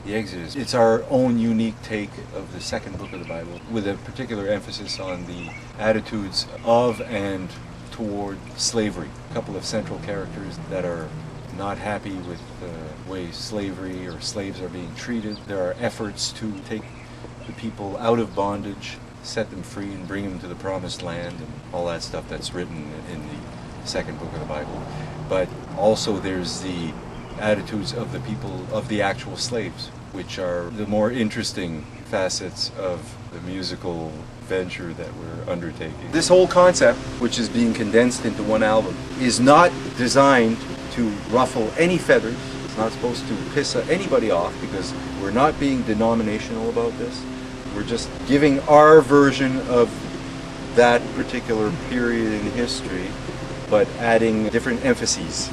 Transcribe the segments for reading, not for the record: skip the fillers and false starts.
The Exodus, it's our own unique take of the second book of the Bible, with a particular emphasis on the attitudes of and toward slavery. A couple of central characters that are not happy with the way slavery or slaves are being treated. There are efforts to take the people out of bondage, set them free and bring them to the promised land, and all that stuff that's written in the second book of the Bible. But also there's the attitudes of the people, of the actual slaves, which are the more interesting facets of the musical venture that we're undertaking. This whole concept, which is being condensed into one album, is not designed to ruffle any feathers. It's not supposed to piss anybody off, because we're not being denominational about this. We're just giving our version of that particular period in history, but adding different emphases.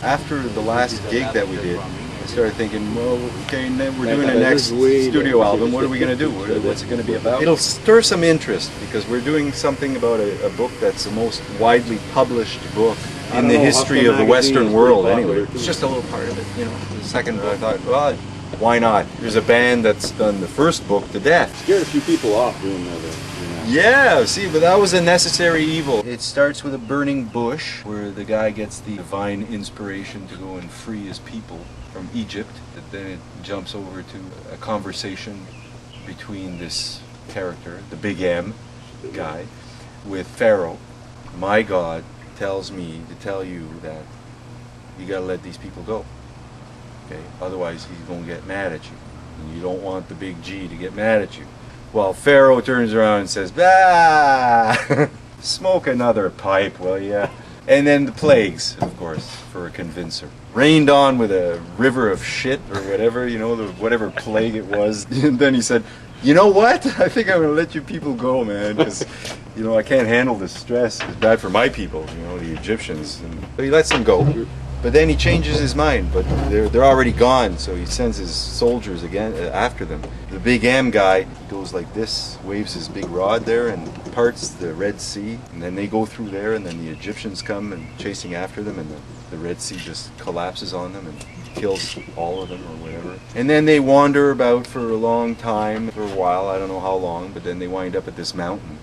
After the last gig that we did, I started thinking, well, okay, then we're doing the next studio album. What are we going to do? What's it going to be about? It'll stir some interest, because we're doing something about a book that's the most widely published book in the history of the Western world, anyway. It's just a little part of it, you know. The second book, I thought, well, why not? There's a band that's done the first book to death. Scared a few people off doing that. Yeah, see, but that was a necessary evil. It starts with a burning bush, where the guy gets the divine inspiration to go and free his people from Egypt. Then it jumps over to a conversation between this character, the Big M guy, with Pharaoh. My God tells me to tell you that you gotta let these people go. Okay? Otherwise he's gonna get mad at you. And you don't want the big G to get mad at you. Well, Pharaoh turns around and says, "Ah, smoke another pipe, will ya?" And then the plagues, of course, for a convincer. Rained on with a river of shit or whatever, you know, whatever plague it was. And then he said, "You know what? I think I'm going to let you people go, man, because, you know, I can't handle this stress. It's bad for my people, you know, the Egyptians." And so he lets them go. But then he changes his mind, but they're already gone, so he sends his soldiers again after them. The Big M guy goes like this, waves his big rod there and parts the Red Sea, and then they go through there, and then the Egyptians come and chasing after them, and the Red Sea just collapses on them and kills all of them or whatever. And then they wander about for a long time, for a while, I don't know how long, but then they wind up at this mountain,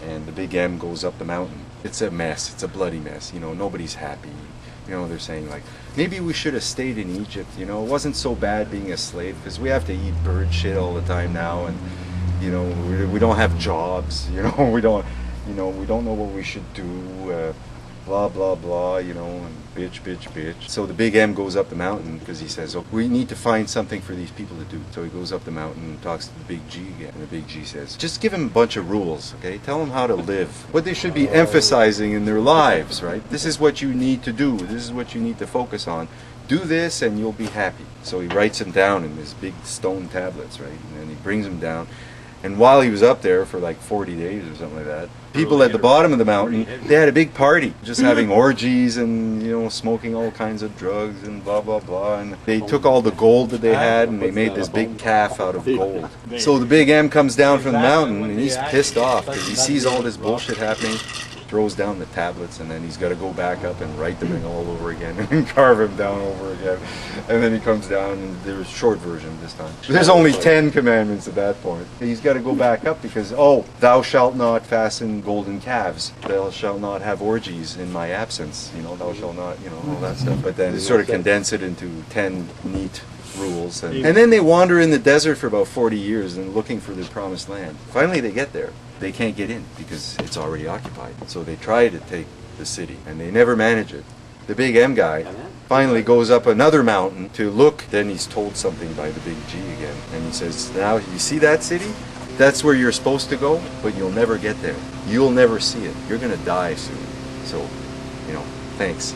and the Big M goes up the mountain. It's a mess, it's a bloody mess, you know, nobody's happy. You know, they're saying like, maybe we should have stayed in Egypt, you know, it wasn't so bad being a slave, because we have to eat bird shit all the time now, and, you know, we don't have jobs, you know, we don't know what we should do, blah, blah, blah, you know, and bitch, bitch, bitch. So the Big M goes up the mountain, because he says, oh, we need to find something for these people to do. So he goes up the mountain and talks to the Big G again, and the Big G says, just give them a bunch of rules, okay? Tell them how to live, what they should be emphasizing in their lives, right? This is what you need to do. This is what you need to focus on. Do this and you'll be happy. So he writes them down in these big stone tablets, right? And then he brings them down. And while he was up there for like 40 days or something like that, people at the bottom of the mountain, they had a big party, just having orgies and, you know, smoking all kinds of drugs and blah, blah, blah. And they took all the gold that they had and they made this big calf out of gold. So the Big M comes down from the mountain and he's pissed off because he sees all this bullshit happening, throws down the tablets, and then he's got to go back up and write them all over again and carve them down over again. And then he comes down, and there's a short version this time. There's only 10 commandments at that point. He's got to go back up because, oh, thou shalt not fasten golden calves. Thou shalt not have orgies in my absence. You know, thou shalt not, you know, all that stuff. But then they sort of condense it into 10 neat rules. And then they wander in the desert for about 40 years and looking for the promised land. Finally they get there. They can't get in because it's already occupied. So they try to take the city and they never manage it. The Big M guy finally goes up another mountain to look. Then he's told something by the Big G again. And he says, now you see that city? That's where you're supposed to go, but you'll never get there. You'll never see it. You're going to die soon. So, you know, thanks.